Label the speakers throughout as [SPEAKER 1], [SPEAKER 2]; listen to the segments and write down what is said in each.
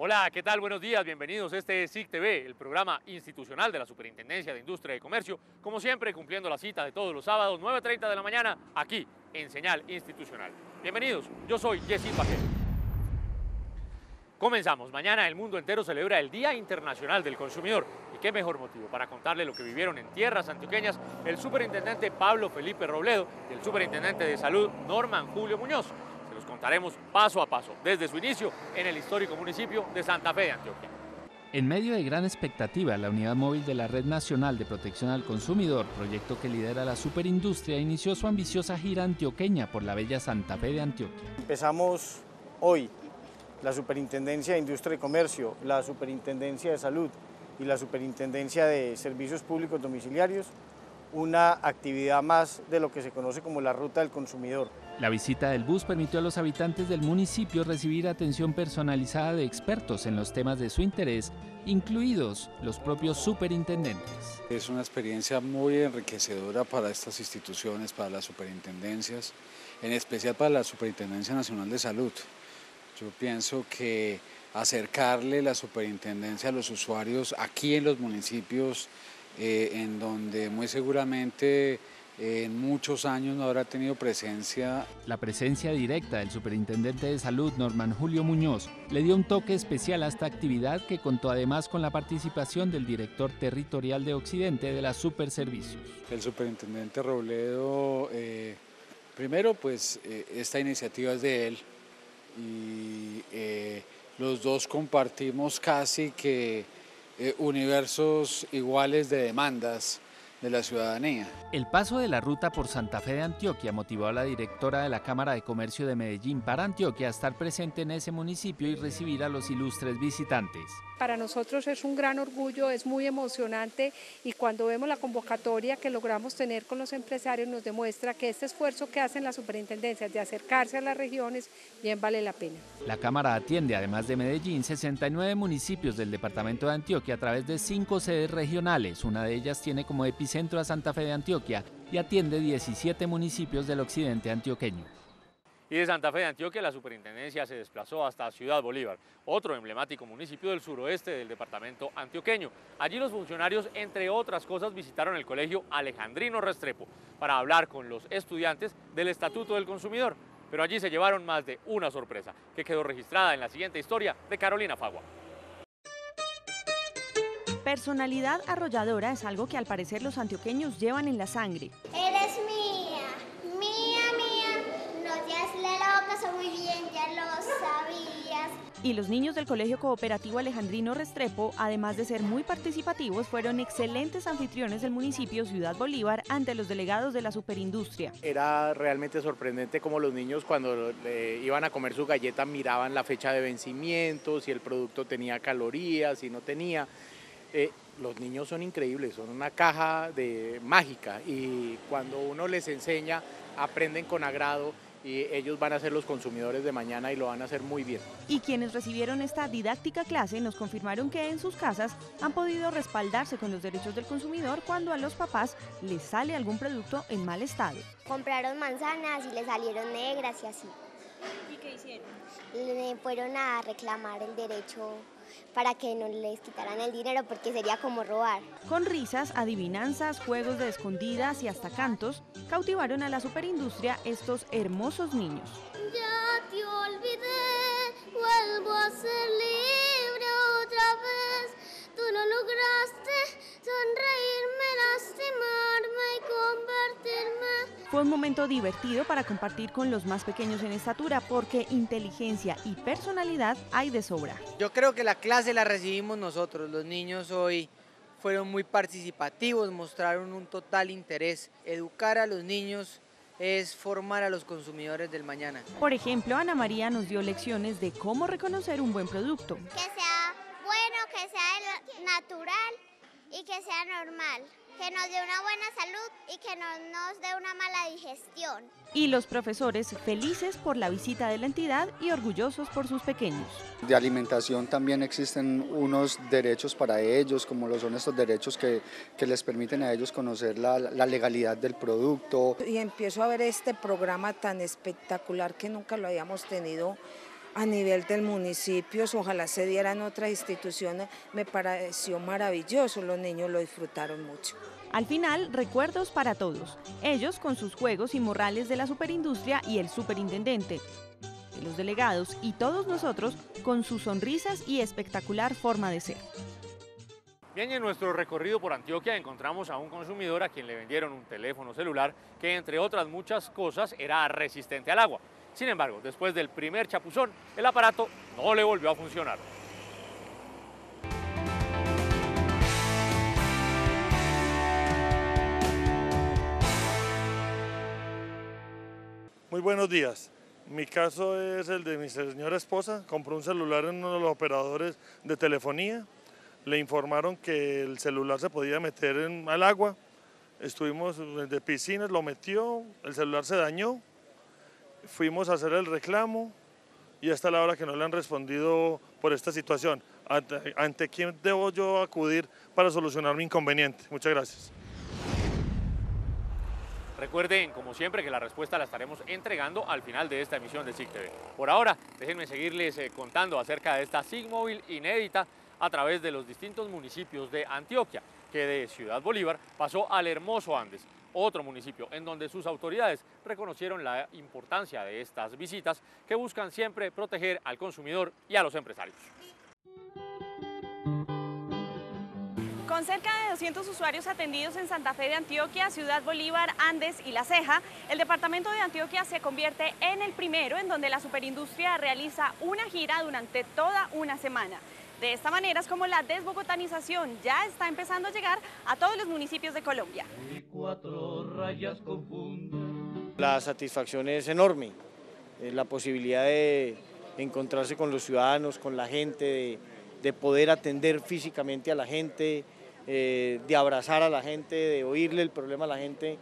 [SPEAKER 1] Hola, ¿qué tal? Buenos días, bienvenidos. Este es SIC TV, el programa institucional de la Superintendencia de Industria y Comercio, como siempre cumpliendo la cita de todos los sábados, 9:30 de la mañana, aquí en Señal Institucional. Bienvenidos, yo soy Jessy Paquet. Comenzamos. Mañana el mundo entero celebra el Día Internacional del Consumidor. Y qué mejor motivo para contarle lo que vivieron en tierras antioqueñas el superintendente Pablo Felipe Robledo y el superintendente de Salud Norman Julio Muñoz. Se los contaremos paso a paso, desde su inicio en el histórico municipio de Santa Fe de Antioquia.
[SPEAKER 2] En medio de gran expectativa, la Unidad Móvil de la Red Nacional de Protección al Consumidor, proyecto que lidera la Superindustria, inició su ambiciosa gira antioqueña por la bella Santa Fe de Antioquia.
[SPEAKER 3] Empezamos hoy la Superintendencia de Industria y Comercio, la Superintendencia de Salud y la Superintendencia de Servicios Públicos Domiciliarios, una actividad más de lo que se conoce como la Ruta del Consumidor.
[SPEAKER 2] La visita del bus permitió a los habitantes del municipio recibir atención personalizada de expertos en los temas de su interés, incluidos los propios superintendentes.
[SPEAKER 4] Es una experiencia muy enriquecedora para estas instituciones, para las superintendencias, en especial para la Superintendencia Nacional de Salud. Yo pienso que acercarle la superintendencia a los usuarios aquí en los municipios, en donde muy seguramente en muchos años no habrá tenido presencia.
[SPEAKER 2] La presencia directa del superintendente de Salud, Norman Julio Muñoz, le dio un toque especial a esta actividad que contó además con la participación del director territorial de Occidente de la Superservicios.
[SPEAKER 4] El superintendente Robledo, primero pues esta iniciativa es de él y los dos compartimos casi que universos iguales de demandas de la ciudadanía.
[SPEAKER 2] El paso de la ruta por Santa Fe de Antioquia motivó a la directora de la Cámara de Comercio de Medellín para Antioquia a estar presente en ese municipio y recibir a los ilustres visitantes.
[SPEAKER 5] Para nosotros es un gran orgullo, es muy emocionante y cuando vemos la convocatoria que logramos tener con los empresarios nos demuestra que este esfuerzo que hacen las superintendencias de acercarse a las regiones bien vale la pena.
[SPEAKER 2] La Cámara atiende, además de Medellín, 69 municipios del departamento de Antioquia a través de 5 sedes regionales. Una de ellas tiene como epicentro a Santa Fe de Antioquia y atiende 17 municipios del occidente antioqueño.
[SPEAKER 1] Y de Santa Fe de Antioquia la superintendencia se desplazó hasta Ciudad Bolívar, otro emblemático municipio del suroeste del departamento antioqueño. Allí los funcionarios, entre otras cosas, visitaron el colegio Alejandrino Restrepo para hablar con los estudiantes del Estatuto del Consumidor. Pero allí se llevaron más de una sorpresa, que quedó registrada en la siguiente historia de Carolina Fagua.
[SPEAKER 6] Personalidad arrolladora es algo que al parecer los antioqueños llevan en la sangre.
[SPEAKER 7] Eres mía, mía, mía, no seas la loca, soy muy bien, ya lo sabías.
[SPEAKER 6] Y los niños del Colegio Cooperativo Alejandrino Restrepo, además de ser muy participativos, fueron excelentes anfitriones del municipio Ciudad Bolívar ante los delegados de la Superindustria.
[SPEAKER 8] Era realmente sorprendente como los niños cuando iban a comer su galleta miraban la fecha de vencimiento, si el producto tenía calorías, si no tenía. Los niños son increíbles, son una caja mágica y cuando uno les enseña aprenden con agrado y ellos van a ser los consumidores de mañana y lo van a hacer muy bien.
[SPEAKER 6] Y quienes recibieron esta didáctica clase nos confirmaron que en sus casas han podido respaldarse con los derechos del consumidor cuando a los papás les sale algún producto en mal estado.
[SPEAKER 7] Compraron manzanas y les salieron negras y así.
[SPEAKER 6] ¿Y qué hicieron?
[SPEAKER 7] Le fueron a reclamar el derecho para que no les quitaran el dinero porque sería como robar.
[SPEAKER 6] Con risas, adivinanzas, juegos de escondidas y hasta cantos, cautivaron a la superindustria estos hermosos niños.
[SPEAKER 7] Ya te olvidé, vuelvo a ser libre otra vez. Tú no lograste sonreírme, lastimarme y convertirme.
[SPEAKER 6] Fue un momento divertido para compartir con los más pequeños en estatura porque inteligencia y personalidad hay de sobra.
[SPEAKER 9] Yo creo que la clase la recibimos nosotros, los niños hoy fueron muy participativos, mostraron un total interés. Educar a los niños es formar a los consumidores del mañana.
[SPEAKER 6] Por ejemplo, Ana María nos dio lecciones de cómo reconocer un buen producto.
[SPEAKER 7] Que sea bueno, que sea natural y que sea normal. Que nos dé una buena salud y que no nos dé una mala digestión.
[SPEAKER 6] Y los profesores felices por la visita de la entidad y orgullosos por sus pequeños.
[SPEAKER 10] De alimentación también existen unos derechos para ellos, como lo son estos derechos que les permiten a ellos conocer la legalidad del producto.
[SPEAKER 11] Y empiezo a ver este programa tan espectacular que nunca lo habíamos tenido a nivel del municipio, ojalá se dieran otras instituciones, me pareció maravilloso, los niños lo disfrutaron mucho.
[SPEAKER 6] Al final, recuerdos para todos, ellos con sus juegos y morrales de la superindustria y el superintendente, los delegados y todos nosotros con sus sonrisas y espectacular forma de ser.
[SPEAKER 1] Bien, y en nuestro recorrido por Antioquia encontramos a un consumidor a quien le vendieron un teléfono celular que, entre otras muchas cosas, era resistente al agua. Sin embargo, después del primer chapuzón, el aparato no le volvió a funcionar.
[SPEAKER 12] Muy buenos días. Mi caso es el de mi señora esposa. Compró un celular en uno de los operadores de telefonía. Le informaron que el celular se podía meter al agua. Estuvimos de piscinas, lo metió, el celular se dañó. Fuimos a hacer el reclamo y hasta la hora que no le han respondido por esta situación. ¿Ante quién debo yo acudir para solucionar mi inconveniente? Muchas gracias.
[SPEAKER 1] Recuerden, como siempre, que la respuesta la estaremos entregando al final de esta emisión de SIC TV. Por ahora, déjenme seguirles contando acerca de esta SIC móvil inédita a través de los distintos municipios de Antioquia, que de Ciudad Bolívar pasó al hermoso Andes, otro municipio en donde sus autoridades reconocieron la importancia de estas visitas que buscan siempre proteger al consumidor y a los empresarios.
[SPEAKER 13] Con cerca de 200 usuarios atendidos en Santa Fe de Antioquia, Ciudad Bolívar, Andes y La Ceja, el departamento de Antioquia se convierte en el primero en donde la superindustria realiza una gira durante toda una semana. De esta manera es como la desbogotanización ya está empezando a llegar a todos los municipios de Colombia.
[SPEAKER 3] La satisfacción es enorme, la posibilidad de encontrarse con los ciudadanos, con la gente, de poder atender físicamente a la gente, de abrazar a la gente, de oírle el problema a la gente,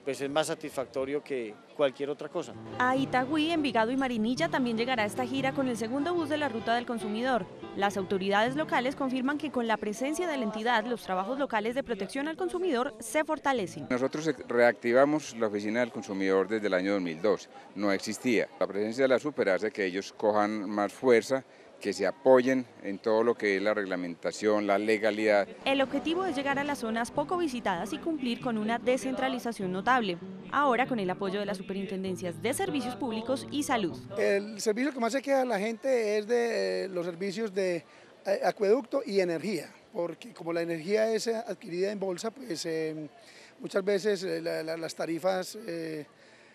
[SPEAKER 3] pues es más satisfactorio que cualquier otra cosa.
[SPEAKER 6] A Itagüí, Envigado y Marinilla también llegará esta gira con el segundo bus de la Ruta del Consumidor. Las autoridades locales confirman que con la presencia de la entidad, los trabajos locales de protección al consumidor se fortalecen.
[SPEAKER 14] Nosotros reactivamos la Oficina del Consumidor desde el año 2002, no existía. La presencia de la Super hace que ellos cojan más fuerza, que se apoyen en todo lo que es la reglamentación, la legalidad.
[SPEAKER 6] El objetivo es llegar a las zonas poco visitadas y cumplir con una descentralización notable, ahora con el apoyo de las superintendencias de Servicios Públicos y Salud.
[SPEAKER 15] El servicio que más se queda a la gente es de los servicios de acueducto y energía, porque como la energía es adquirida en bolsa, pues muchas veces las tarifas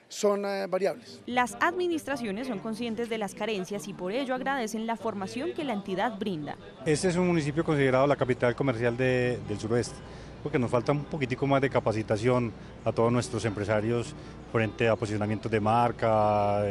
[SPEAKER 15] son variables.
[SPEAKER 6] Las administraciones son conscientes de las carencias y por ello agradecen la formación que la entidad brinda.
[SPEAKER 16] Este es un municipio considerado la capital comercial del suroeste, porque nos falta un poquitico más de capacitación a todos nuestros empresarios frente a posicionamientos de marca,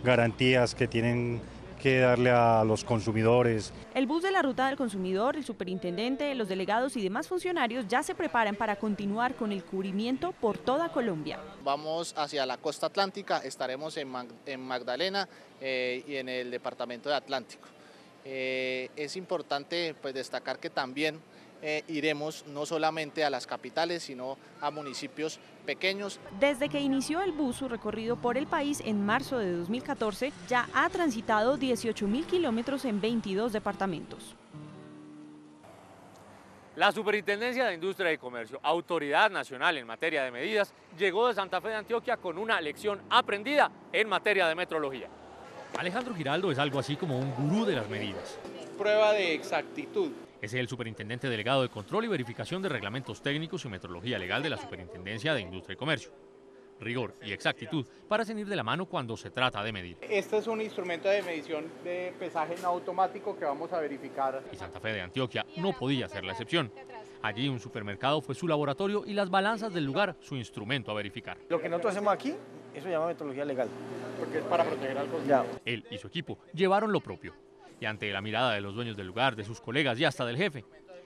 [SPEAKER 16] garantías que tienen que darle a los consumidores.
[SPEAKER 6] El bus de la Ruta del Consumidor, el superintendente, los delegados y demás funcionarios ya se preparan para continuar con el cubrimiento por toda Colombia.
[SPEAKER 17] Vamos hacia la costa atlántica, estaremos en Magdalena y en el departamento de Atlántico. Es importante pues, destacar que también iremos no solamente a las capitales, sino a municipios pequeños.
[SPEAKER 6] Desde que inició el bus su recorrido por el país en marzo de 2014, ya ha transitado 18.000 kilómetros en 22 departamentos.
[SPEAKER 1] La Superintendencia de Industria y Comercio, autoridad nacional en materia de medidas, llegó de Santa Fe de Antioquia con una lección aprendida en materia de metrología. Alejandro Giraldo es algo así como un gurú de las medidas.
[SPEAKER 8] Prueba de exactitud.
[SPEAKER 1] Es el superintendente delegado de Control y Verificación de Reglamentos Técnicos y Metrología Legal de la Superintendencia de Industria y Comercio. Rigor y exactitud parecen ir de la mano cuando se trata de medir.
[SPEAKER 8] Este es un instrumento de medición de pesaje no automático que vamos a verificar.
[SPEAKER 1] Y Santa Fe de Antioquia no podía ser la excepción. Allí un supermercado fue su laboratorio y las balanzas del lugar su instrumento a verificar.
[SPEAKER 3] Lo que nosotros hacemos aquí, eso se llama metrología legal.
[SPEAKER 8] Porque es para proteger al consumidor.
[SPEAKER 1] Él y su equipo llevaron lo propio. Y ante la mirada de los dueños del lugar, de sus colegas y hasta del jefe,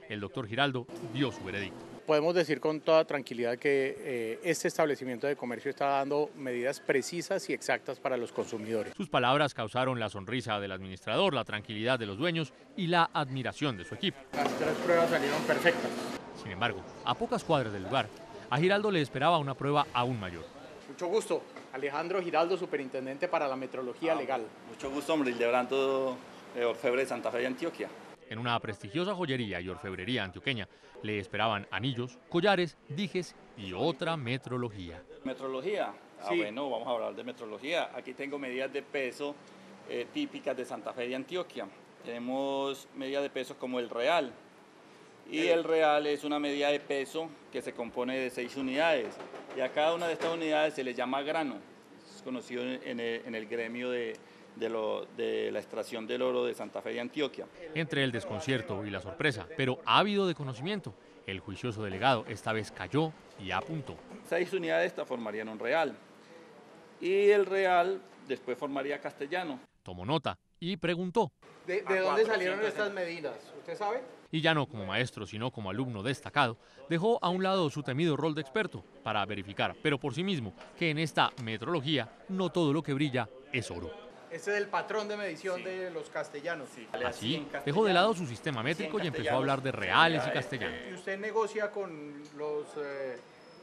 [SPEAKER 1] el doctor Giraldo dio su veredicto.
[SPEAKER 8] Podemos decir con toda tranquilidad que este establecimiento de comercio está dando medidas precisas y exactas para los consumidores.
[SPEAKER 1] Sus palabras causaron la sonrisa del administrador, la tranquilidad de los dueños y la admiración de su equipo.
[SPEAKER 8] Las 3 pruebas salieron perfectas.
[SPEAKER 1] Sin embargo, a pocas cuadras del lugar, a Giraldo le esperaba una prueba aún mayor.
[SPEAKER 8] Mucho gusto. Alejandro Giraldo, superintendente para la metrología legal.
[SPEAKER 18] Mucho gusto, hombre, Hildebrando Orfebre de Santa Fe de Antioquia.
[SPEAKER 1] En una prestigiosa joyería y orfebrería antioqueña le esperaban anillos, collares, dijes y otra metrología.
[SPEAKER 18] ¿Metrología?
[SPEAKER 8] Sí.
[SPEAKER 18] Bueno, vamos a hablar de metrología. Aquí tengo medidas de peso típicas de Santa Fe de Antioquia. Tenemos medidas de peso como el real. Y el real es una medida de peso que se compone de 6 unidades. Y a cada una de estas unidades se le llama grano. Es conocido en el gremio de la extracción del oro de Santa Fe de Antioquia.
[SPEAKER 1] Entre el desconcierto y la sorpresa, pero ávido de conocimiento, el juicioso delegado esta vez cayó y apuntó.
[SPEAKER 18] 6 unidades estas formarían un real. Y el real después formaría castellano.
[SPEAKER 1] Tomó nota y preguntó.
[SPEAKER 8] ¿De dónde salieron estas medidas? ¿Usted sabe?
[SPEAKER 1] Y ya no como maestro, sino como alumno destacado, dejó a un lado su temido rol de experto para verificar, pero por sí mismo, que en esta metrología no todo lo que brilla es oro.
[SPEAKER 8] Este es el patrón de medición de los castellanos. Sí.
[SPEAKER 1] Así, dejó de lado su sistema métrico y empezó a hablar de reales y castellanos.
[SPEAKER 8] ¿Y usted negocia con los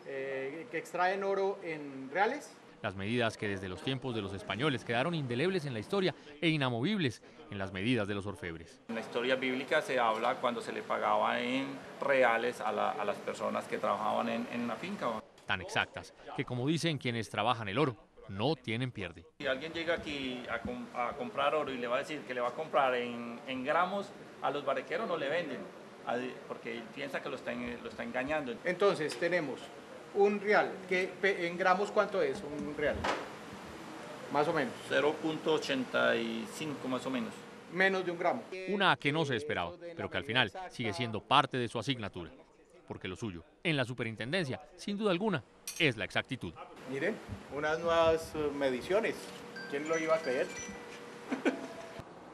[SPEAKER 8] que extraen oro en reales?
[SPEAKER 1] Las medidas que desde los tiempos de los españoles quedaron indelebles en la historia e inamovibles en las medidas de los orfebres.
[SPEAKER 18] En la historia bíblica se habla cuando se le pagaba en reales a las personas que trabajaban en una finca.
[SPEAKER 1] Tan exactas que, como dicen quienes trabajan el oro, no tienen pierde.
[SPEAKER 18] Si alguien llega aquí a comprar oro y le va a decir que le va a comprar en gramos, a los barrequeros no le venden, porque piensa que lo está engañando.
[SPEAKER 8] Entonces tenemos un real, que en gramos ¿cuánto es un real? Más o menos.
[SPEAKER 18] 0.85 más o menos.
[SPEAKER 8] Menos de un gramo.
[SPEAKER 1] Una que no se esperaba, pero que al final sigue siendo parte de su asignatura. Porque lo suyo, en la superintendencia, sin duda alguna, es la exactitud.
[SPEAKER 8] Miren, unas nuevas mediciones. ¿Quién lo iba a creer?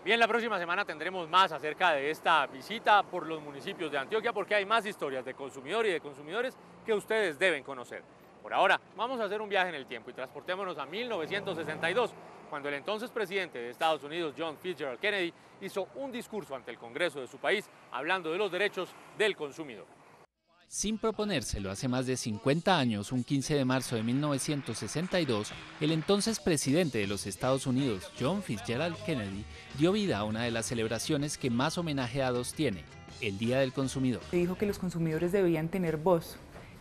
[SPEAKER 1] Bien, la próxima semana tendremos más acerca de esta visita por los municipios de Antioquia, porque hay más historias de consumidor y de consumidores que ustedes deben conocer. Por ahora, vamos a hacer un viaje en el tiempo y transportémonos a 1962, cuando el entonces presidente de Estados Unidos, John Fitzgerald Kennedy, hizo un discurso ante el Congreso de su país hablando de los derechos del consumidor.
[SPEAKER 2] Sin proponérselo hace más de 50 años, un 15 de marzo de 1962, el entonces presidente de los Estados Unidos, John Fitzgerald Kennedy, dio vida a una de las celebraciones que más homenajeados tiene, el Día del Consumidor.
[SPEAKER 19] Dijo que los consumidores debían tener voz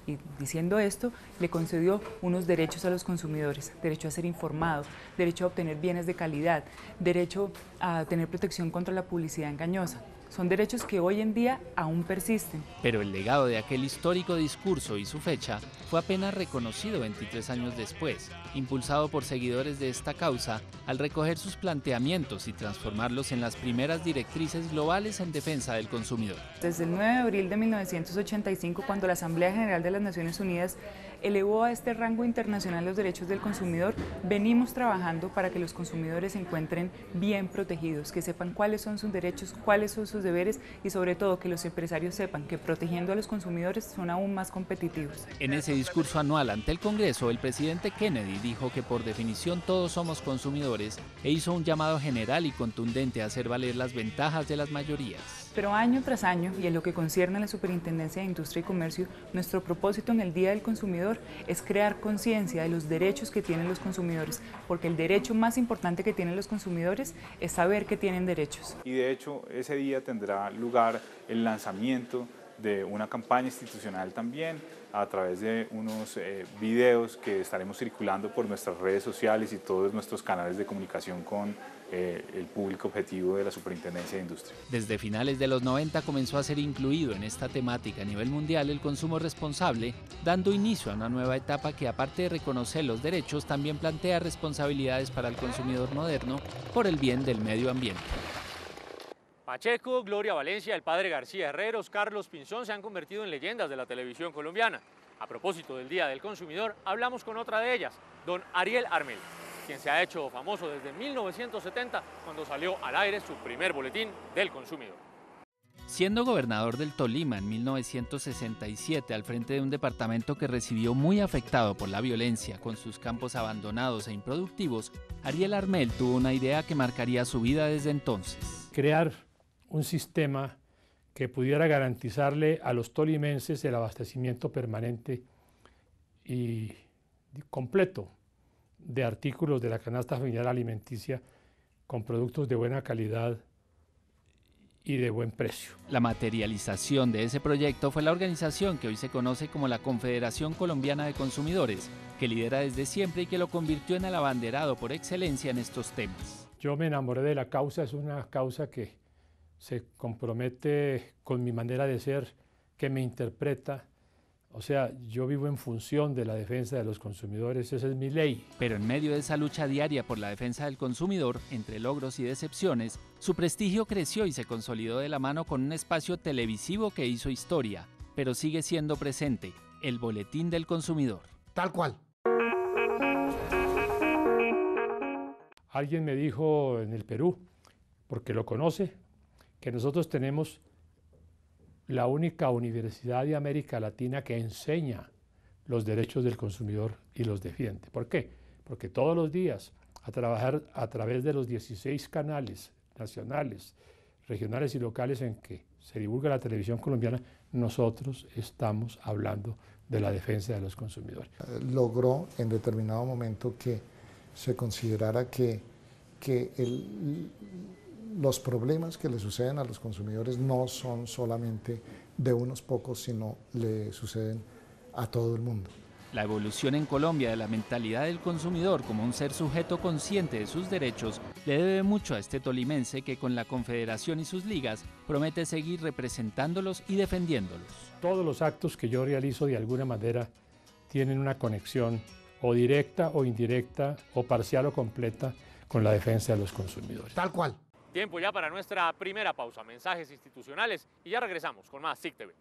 [SPEAKER 19] y diciendo esto le concedió unos derechos a los consumidores, derecho a ser informados, derecho a obtener bienes de calidad, derecho a tener protección contra la publicidad engañosa. Son derechos que hoy en día aún persisten.
[SPEAKER 2] Pero el legado de aquel histórico discurso y su fecha fue apenas reconocido 23 años después, impulsado por seguidores de esta causa al recoger sus planteamientos y transformarlos en las primeras directrices globales en defensa del consumidor.
[SPEAKER 19] Desde el 9 de abril de 1985, cuando la Asamblea General de las Naciones Unidas elevó a este rango internacional los derechos del consumidor, venimos trabajando para que los consumidores se encuentren bien protegidos, que sepan cuáles son sus derechos, cuáles son sus deberes y sobre todo que los empresarios sepan que protegiendo a los consumidores son aún más competitivos.
[SPEAKER 2] En ese discurso anual ante el Congreso, el presidente Kennedy dijo que por definición todos somos consumidores e hizo un llamado general y contundente a hacer valer las ventajas de las mayorías.
[SPEAKER 19] Pero año tras año, y en lo que concierne a la Superintendencia de Industria y Comercio, nuestro propósito en el Día del Consumidor es crear conciencia de los derechos que tienen los consumidores, porque el derecho más importante que tienen los consumidores es saber que tienen derechos.
[SPEAKER 20] Y de hecho, ese día tendrá lugar el lanzamiento de una campaña institucional también a través de unos videos que estaremos circulando por nuestras redes sociales y todos nuestros canales de comunicación con el público objetivo de la Superintendencia de Industria.
[SPEAKER 2] Desde finales de los 90 comenzó a ser incluido en esta temática a nivel mundial el consumo responsable, dando inicio a una nueva etapa que, aparte de reconocer los derechos, también plantea responsabilidades para el consumidor moderno por el bien del medio ambiente.
[SPEAKER 1] Pacheco, Gloria Valencia, el padre García Herreros, Carlos Pinzón se han convertido en leyendas de la televisión colombiana. A propósito del Día del Consumidor, hablamos con otra de ellas, don Ariel Armel, quien se ha hecho famoso desde 1970, cuando salió al aire su primer boletín del consumidor.
[SPEAKER 2] Siendo gobernador del Tolima en 1967 al frente de un departamento que recibió muy afectado por la violencia, con sus campos abandonados e improductivos, Ariel Armel tuvo una idea que marcaría su vida desde entonces.
[SPEAKER 21] Crear un sistema que pudiera garantizarle a los tolimenses el abastecimiento permanente y completo de artículos de la canasta familiar alimenticia con productos de buena calidad y de buen precio.
[SPEAKER 2] La materialización de ese proyecto fue la organización que hoy se conoce como la Confederación Colombiana de Consumidores, que lidera desde siempre y que lo convirtió en el abanderado por excelencia en estos temas.
[SPEAKER 21] Yo me enamoré de la causa, es una causa que se compromete con mi manera de ser, que me interpreta. O sea, yo vivo en función de la defensa de los consumidores, esa es mi ley.
[SPEAKER 2] Pero en medio de esa lucha diaria por la defensa del consumidor, entre logros y decepciones, su prestigio creció y se consolidó de la mano con un espacio televisivo que hizo historia, pero sigue siendo presente, el Boletín del Consumidor.
[SPEAKER 4] Tal cual.
[SPEAKER 21] Alguien me dijo en el Perú, porque lo conoce, que nosotros tenemos la única universidad de América Latina que enseña los derechos del consumidor y los defiende. ¿Por qué? Porque todos los días, a trabajar a través de los 16 canales nacionales, regionales y locales en que se divulga la televisión colombiana, nosotros estamos hablando de la defensa de los consumidores.
[SPEAKER 4] Logró en determinado momento que se considerara que los problemas que le suceden a los consumidores no son solamente de unos pocos, sino le suceden a todo el mundo.
[SPEAKER 2] La evolución en Colombia de la mentalidad del consumidor como un ser sujeto consciente de sus derechos le debe mucho a este tolimense que con la Confederación y sus ligas promete seguir representándolos y defendiéndolos.
[SPEAKER 21] Todos los actos que yo realizo de alguna manera tienen una conexión o directa o indirecta o parcial o completa con la defensa de los consumidores.
[SPEAKER 4] Tal cual.
[SPEAKER 1] Tiempo ya para nuestra primera pausa, mensajes institucionales, y ya regresamos con más SIC TV.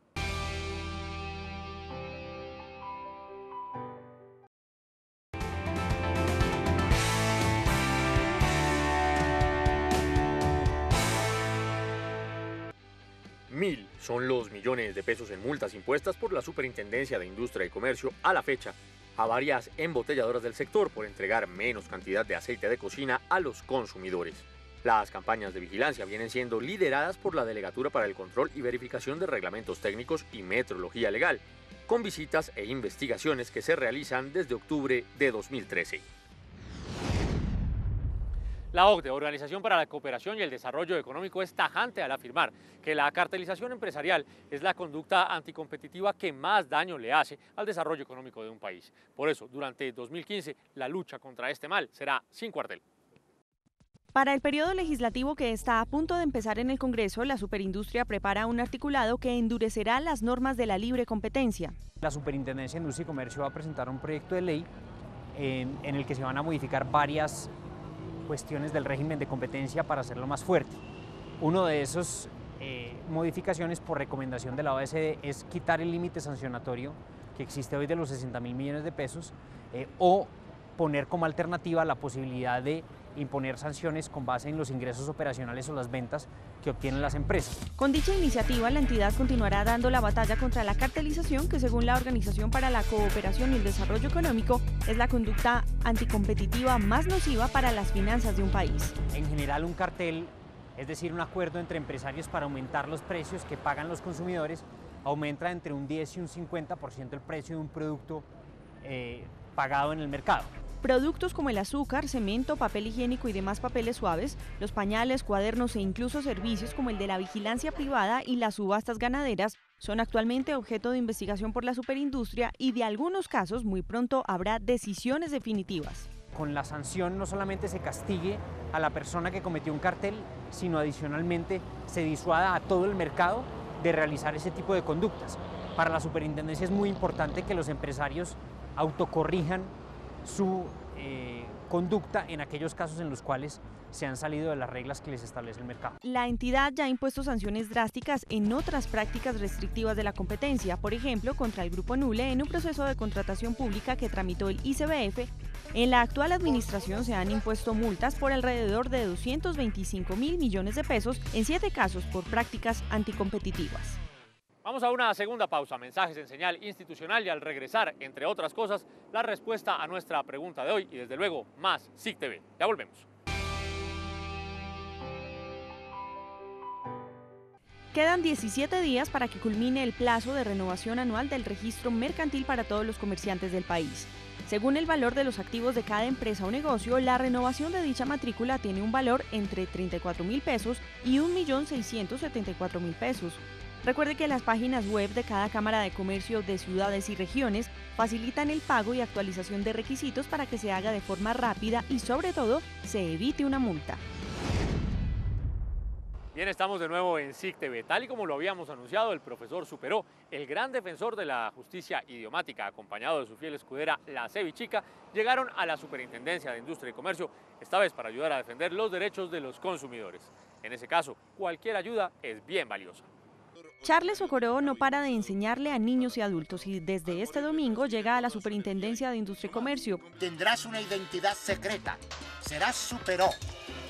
[SPEAKER 1] Mil son los millones de pesos en multas impuestas por la Superintendencia de Industria y Comercio a la fecha a varias embotelladoras del sector por entregar menos cantidad de aceite de cocina a los consumidores. Las campañas de vigilancia vienen siendo lideradas por la Delegatura para el Control y Verificación de Reglamentos Técnicos y Metrología Legal, con visitas e investigaciones que se realizan desde octubre de 2013. La OCDE, Organización para la Cooperación y el Desarrollo Económico, es tajante al afirmar que la cartelización empresarial es la conducta anticompetitiva que más daño le hace al desarrollo económico de un país. Por eso, durante 2015, la lucha contra este mal será sin cuartel.
[SPEAKER 6] Para el periodo legislativo que está a punto de empezar en el Congreso, la Superindustria prepara un articulado que endurecerá las normas de la libre competencia.
[SPEAKER 22] La Superintendencia de Industria y Comercio va a presentar un proyecto de ley en el que se van a modificar varias cuestiones del régimen de competencia para hacerlo más fuerte. Uno de esos modificaciones por recomendación de la OECD es quitar el límite sancionatorio que existe hoy de los 60.000 millones de pesos o poner como alternativa la posibilidad de imponer sanciones con base en los ingresos operacionales o las ventas que obtienen las empresas.
[SPEAKER 6] Con dicha iniciativa, la entidad continuará dando la batalla contra la cartelización, que según la Organización para la Cooperación y el Desarrollo Económico es la conducta anticompetitiva más nociva para las finanzas de un país.
[SPEAKER 22] En general, un cartel, es decir, un acuerdo entre empresarios para aumentar los precios que pagan los consumidores, aumenta entre un 10 y un 50% el precio de un producto pagado en el mercado.
[SPEAKER 6] Productos como el azúcar, cemento, papel higiénico y demás papeles suaves, los pañales, cuadernos e incluso servicios como el de la vigilancia privada y las subastas ganaderas son actualmente objeto de investigación por la Superindustria y de algunos casos muy pronto habrá decisiones definitivas.
[SPEAKER 22] Con la sanción no solamente se castigue a la persona que cometió un cartel, sino adicionalmente se disuada a todo el mercado de realizar ese tipo de conductas. Para la Superintendencia es muy importante que los empresarios autocorrijan su conducta en aquellos casos en los cuales se han salido de las reglas que les establece el mercado.
[SPEAKER 6] La entidad ya ha impuesto sanciones drásticas en otras prácticas restrictivas de la competencia, por ejemplo, contra el Grupo Nule en un proceso de contratación pública que tramitó el ICBF. En la actual administración se han impuesto multas por alrededor de 225.000 millones de pesos en 7 casos por prácticas anticompetitivas.
[SPEAKER 1] Vamos a una segunda pausa, mensajes en señal institucional, y al regresar, entre otras cosas, la respuesta a nuestra pregunta de hoy y desde luego más SIC TV. Ya volvemos.
[SPEAKER 6] Quedan 17 días para que culmine el plazo de renovación anual del registro mercantil para todos los comerciantes del país. Según el valor de los activos de cada empresa o negocio, la renovación de dicha matrícula tiene un valor entre 34.000 pesos y 1.674.000 pesos. Recuerde que las páginas web de cada Cámara de Comercio de ciudades y regiones facilitan el pago y actualización de requisitos para que se haga de forma rápida y, sobre todo, se evite una multa.
[SPEAKER 1] Bien, estamos de nuevo en SIC TV. Tal y como lo habíamos anunciado, el profesor Superó, el gran defensor de la justicia idiomática, acompañado de su fiel escudera, la Cevichica, llegaron a la Superintendencia de Industria y Comercio, esta vez para ayudar a defender los derechos de los consumidores. En ese caso, cualquier ayuda es bien valiosa.
[SPEAKER 6] Charles Socorro no para de enseñarle a niños y adultos y desde este domingo llega a la Superintendencia de Industria y Comercio.
[SPEAKER 5] Tendrás una identidad secreta. Serás Superó.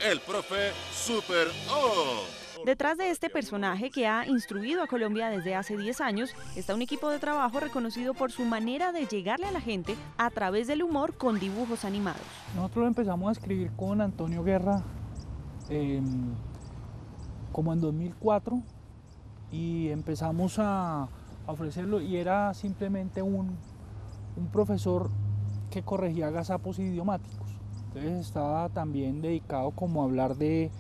[SPEAKER 5] El profe Superó.
[SPEAKER 6] Detrás de este personaje que ha instruido a Colombia desde hace 10 años, está un equipo de trabajo reconocido por su manera de llegarle a la gente a través del humor con dibujos animados.
[SPEAKER 9] Nosotros empezamos a escribir con Antonio Guerra como en 2004 y empezamos a ofrecerlo y era simplemente un profesor que corregía gazapos idiomáticos. Entonces estaba también dedicado como a hablar de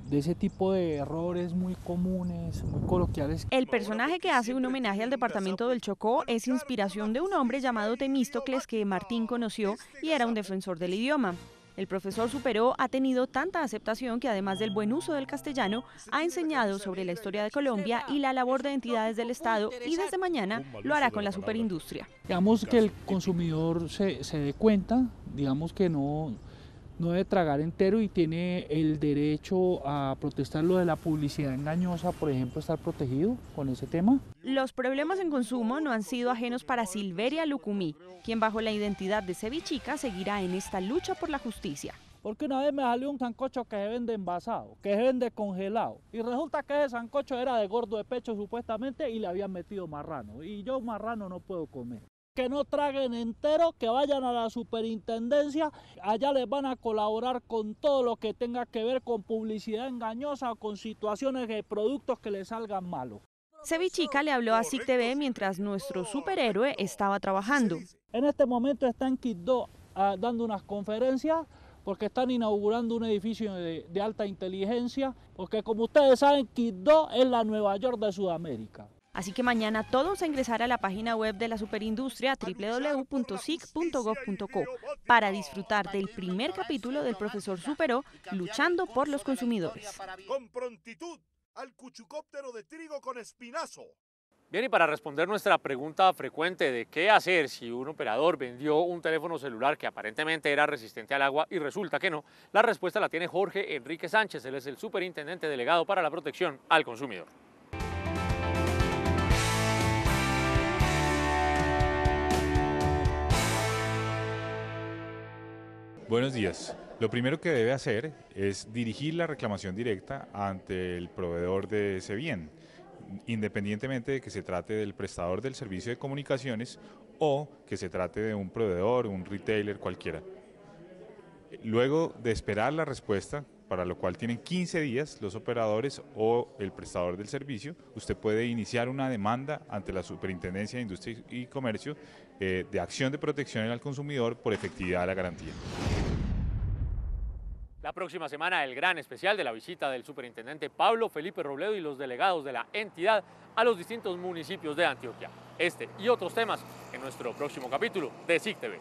[SPEAKER 9] ese tipo de errores muy comunes, muy coloquiales.
[SPEAKER 6] El personaje que hace un homenaje al departamento del Chocó es inspiración de un hombre llamado Temístocles que Martín conoció y era un defensor del idioma. El profesor Superó ha tenido tanta aceptación que además del buen uso del castellano, ha enseñado sobre la historia de Colombia y la labor de entidades del Estado y desde mañana lo hará con la superindustria.
[SPEAKER 9] Digamos que el consumidor se dé cuenta, digamos que no debe tragar entero y tiene el derecho a protestar lo de la publicidad engañosa, por ejemplo, estar protegido con ese tema.
[SPEAKER 6] Los problemas en consumo no han sido ajenos para Silveria Lucumí, quien bajo la identidad de Cevichica seguirá en esta lucha por la justicia.
[SPEAKER 9] Porque una vez me salió un sancocho que se vende envasado, que se vende congelado, y resulta que ese sancocho era de gordo de pecho supuestamente y le habían metido marrano, y yo marrano no puedo comer. Que no traguen entero, que vayan a la superintendencia, allá les van a colaborar con todo lo que tenga que ver con publicidad engañosa o con situaciones de productos que les salgan malos.
[SPEAKER 6] Cevichica le habló a SIC TV mientras nuestro superhéroe estaba trabajando.
[SPEAKER 9] En este momento está en Quibdó dando unas conferencias porque están inaugurando un edificio de alta inteligencia, porque como ustedes saben, Quibdó es la Nueva York de Sudamérica.
[SPEAKER 6] Así que mañana todos a ingresar a la página web de la superindustria www.sic.gov.co para disfrutar del primer capítulo del profesor Superó luchando por los consumidores.
[SPEAKER 5] Con prontitud al cuchucóptero de trigo con espinazo.
[SPEAKER 1] Bien, y para responder nuestra pregunta frecuente de qué hacer si un operador vendió un teléfono celular que aparentemente era resistente al agua y resulta que no, la respuesta la tiene Jorge Enrique Sánchez, él es el superintendente delegado para la protección al consumidor.
[SPEAKER 20] Buenos días. Lo primero que debe hacer es dirigir la reclamación directa ante el proveedor de ese bien, independientemente de que se trate del prestador del servicio de comunicaciones o que se trate de un proveedor, un retailer cualquiera. Luego de esperar la respuesta, para lo cual tienen 15 días los operadores o el prestador del servicio, usted puede iniciar una demanda ante la Superintendencia de Industria y Comercio de acción de protección al consumidor por efectividad de la garantía.
[SPEAKER 1] La próxima semana el gran especial de la visita del superintendente Pablo Felipe Robledo y los delegados de la entidad a los distintos municipios de Antioquia. Este y otros temas en nuestro próximo capítulo de SIC TV.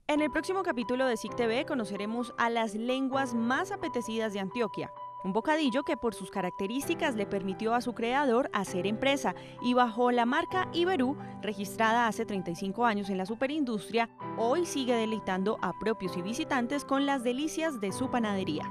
[SPEAKER 6] En el próximo capítulo de SIC TV conoceremos a las lenguas más apetecidas de Antioquia. Un bocadillo que por sus características le permitió a su creador hacer empresa y bajo la marca Iberú, registrada hace 35 años en la superindustria, hoy sigue deleitando a propios y visitantes con las delicias de su panadería.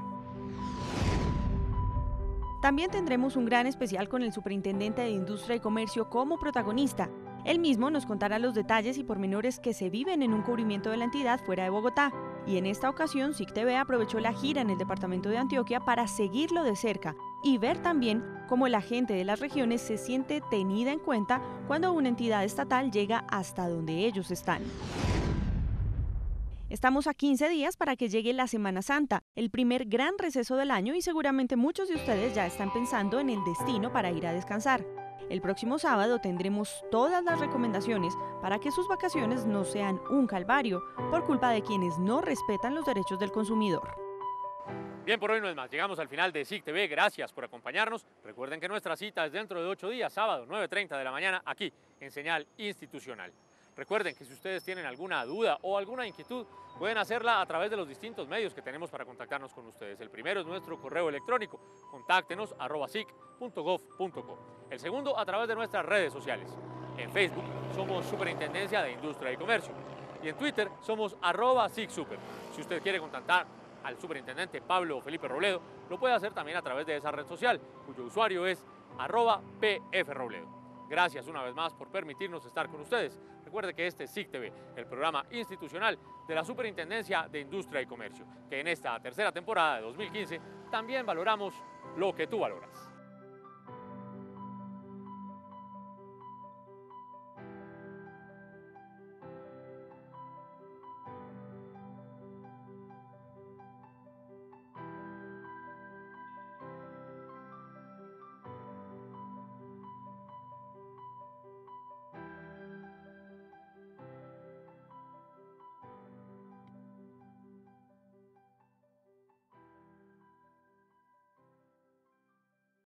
[SPEAKER 6] También tendremos un gran especial con el superintendente de Industria y Comercio como protagonista. Él mismo nos contará los detalles y pormenores que se viven en un cubrimiento de la entidad fuera de Bogotá. Y en esta ocasión, SIC TV aprovechó la gira en el departamento de Antioquia para seguirlo de cerca y ver también cómo la gente de las regiones se siente tenida en cuenta cuando una entidad estatal llega hasta donde ellos están. Estamos a 15 días para que llegue la Semana Santa, el primer gran receso del año, y seguramente muchos de ustedes ya están pensando en el destino para ir a descansar. El próximo sábado tendremos todas las recomendaciones para que sus vacaciones no sean un calvario por culpa de quienes no respetan los derechos del consumidor.
[SPEAKER 1] Bien, por hoy no es más. Llegamos al final de SIC TV. Gracias por acompañarnos. Recuerden que nuestra cita es dentro de 8 días, sábado, 9:30 de la mañana, aquí en Señal Institucional. Recuerden que si ustedes tienen alguna duda o alguna inquietud, pueden hacerla a través de los distintos medios que tenemos para contactarnos con ustedes. El primero es nuestro correo electrónico, contáctenos @sic.gov.co. El segundo, a través de nuestras redes sociales. En Facebook somos Superintendencia de Industria y Comercio y en Twitter somos @SICSuper. Si usted quiere contactar al superintendente Pablo Felipe Robledo, lo puede hacer también a través de esa red social, cuyo usuario es @PFRobledo. Gracias una vez más por permitirnos estar con ustedes. Recuerde que este es SIC TV, el programa institucional de la Superintendencia de Industria y Comercio, que en esta tercera temporada de 2015 también valoramos lo que tú valoras.